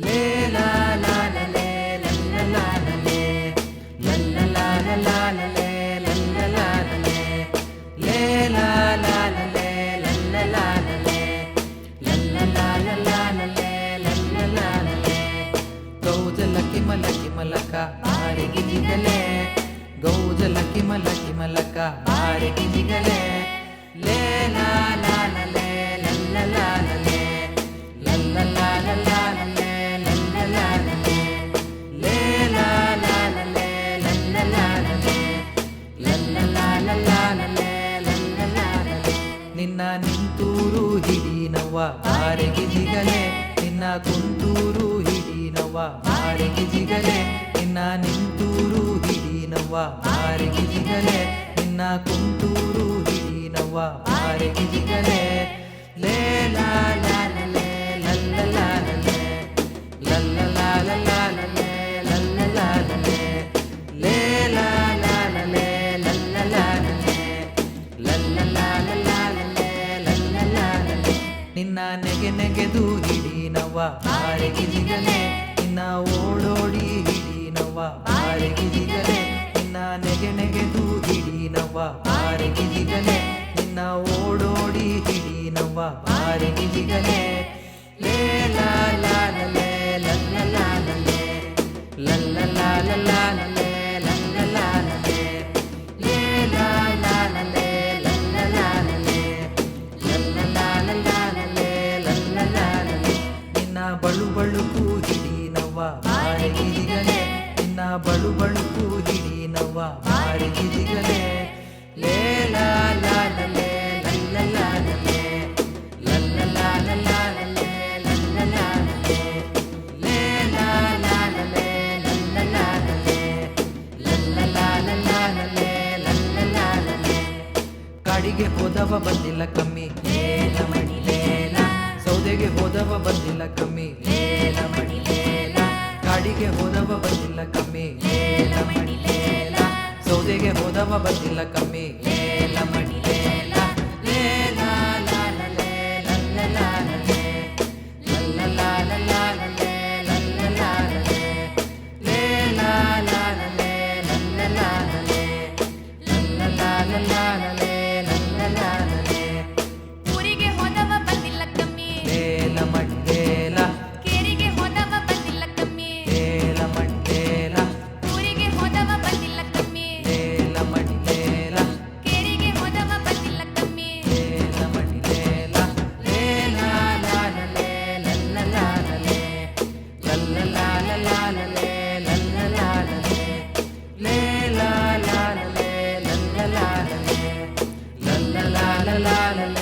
ಲೇ ಲಾ ಲಾ ಲಾ ಲೇ ಲಾ ಲಾ ಲಾ ಲೇ ಲಾ ಲಾ ಲಾ ಲಾ ಲೇ ಲಾ ಲಾ ಲಾ ಲೇ ಲೇ ಲಾ ಲಾ ಲಾ ಲೇ ಲಾ ಲಾ ಲಾ ಲೇ ಲಾ ಲಾ ಲಾ ಲೇ ಲಾ ಲಾ ಲೇ ಗೌಜಲ ಕಿಮಲಕ ಬಾರಿಗೆ ಜಿಗಲೆ ಗೌಜಲ ಕಿಮಲಕ ಬಾರಿಗೆ ಜಿಗಲೆ ಲೇ ಲಾ ಲಾ ಲಾ ಲೇ ಲಾ ಲಾ ಲಾ ಲೇ ಲಾ ಲಾ ಲಾ ಲೇ ಲಾ ಲಾ ಲೇ ಲೇ ಲಾ ಲಾ ಲಾ ಲೇ ಲಾ ಲಾ ಲೇ ಲಾ ಲಾ ಲೇ ಲಾ ಲಾ ಲೇ ನಿನ್ನ ನಿಂತೂರು ಹಿಡಿನವ್ವ ಬಾರಿಗೆ ಜಿಗಲೆ ನಿನ್ನ ಕುಂತೂರು ಹಿಡಿನವ್ವ ಬಾರಿಗೆ ಜಿಗಲೆ ನಿನ್ನ ನಿಂತೂರು ಹಿಡಿನವ್ವ ಬಾರಿಗೆ ಜಿಗಲೆ ನಿನ್ನ ಕುಂತೂರು ಹಿಡಿನವ್ವ ಬಾರಿಗೆ ಜಿಗಲೆ ಲೇ ಲಾ ಲಾ ಲೇ ಲಾ ಲಾ ಲೇ ಲಾ ಲಾ ಲಾ ಲೇ ಲಾ ಲಾ ಲೇ ಲೇ ಲಾ ಲಾ ಲೇ ಲಾ ಲಾ ಲೇ ಲಾ ಲಾ ಲೇ ಲಾ ಲೇ ನಿನ್ನ ನೆಗೆದು ಹಿಡಿನವ್ವ ಬಾರಿಗೆ ಜಿಗಲೆ ನಿನ್ನ ಓಡೋಡಿ ಹಿಡಿನವ್ವ ಬಾರಿಗೆ ಜಿಗಲೆ ನಿನ್ನ ನೆಗೆದು ಹಿಡಿನವ್ವ ಬಾರಿಗೆ ಜಿಗಲೆ ನಿನ್ನ ಓಡೋಡಿ ಹಿಡಿನವ್ವ ಬಾರಿಗೆ ಜಿಗಲೆ ಲೇ ಲಾ ಲಾ ಲೇ ಲಾ ಲಾ ಲೇ ಲಾ ಲಾ ಲಾ ಲೇ ಲಾ ಲಾ ಲೇ ಲೇ ಲಾ ಲಾ ಲೇ ಲಾ ಲಾ ಲೇ ಲಾ ಲಾ ಲೇ ಲಾ ಲೇ ನಿನ್ನ ಬಳುಕು ಹಿಡಿನವ್ವ ಬಾರಿಗೆ ಜಿಗಲೆ ನಿನ್ನ ಬಳುಕು ಹಿಡಿನವ್ವ ಬಾರಿಗೆ ಜಿಗಲೆ ಲೇ ಲಾ ಲಾ ಲೇ ಲಾ ಲಾ ಲೇ ಲಾ ಲಾ ಲೇ ಲಾ ಲೇ ಲೇ ಲಾ ಲಾ ಲೇ ಲಾ ಲೇ ಲಾ ಲಾ ಲೇ ಲಾ ಲೇ ಕಾಡಿಗೆ ಹೋದವ ಬಂದಿಲ್ಲ ಕಮ್ಮಿ ಲೇಲ ಮಣಿ ಲೇಲ ಸೌದೆಗೆ ಹೋದವ ಬಂದಿಲ್ಲ ಕಮ್ಮಿ ಲೇಲ ಮಣಿ ಲೇಲ ಕಾಡಿಗೆ ಹೋದವ ಬಂದಿಲ್ಲ ಕಮ್ಮಿ ಲೇಲ ಮಣಿ ಲೇಲ ಸೌದೆಗೆ ಹೋದವ ಬಂದಿಲ್ಲ ಕಮ್ಮಿ ಲೇಲ ಮಣಿ ಲೇಲ ಲೇಲ ಲಾ ಲೇ ಲಾ ಲೇ ಲಾ ಲಾ ಲೇ ಲಾ ಲೇ ಲೇಲ ಲಾ ಲೇ ಲಾ ಲೇ ಲಾ ಲೇ ಲಾ ಲೇ ಊರಿಗೆ ಹೋದವ ಬಂದಿಲ್ಲ ಕಮ್ಮಿ ಲೇಲ ಮಣಿ ಲೇಲ ಕೇರಿಗೆ ಹೋದವ ಬಂದಿಲ್ಲ ಕಮ್ಮಿ ಲೇಲ ಮಣಿ ಲೇಲ ಊರಿಗೆ ಹೋದವ ಬಂದಿಲ್ಲ ಕಮ್ಮಿ ಲೇಲ ಮಣಿ ಲೇಲ ಕೇರಿಗೆ ಹೋದವ ಬಂದಿಲ್ಲ ಕಮ್ಮಿ ಲೇಲ ಮಣಿ ಲೇಲ ಲೇಲ ಲಾ ಲೇ ಲಾ ಲೇ ಲಾ ಲಾ ಲೇ ಲಾ ಲೇ ಲೇಲ ಲಾ ಲೇ ಲಾ ಲೇ ಲಾ ಲಾ ಲೇ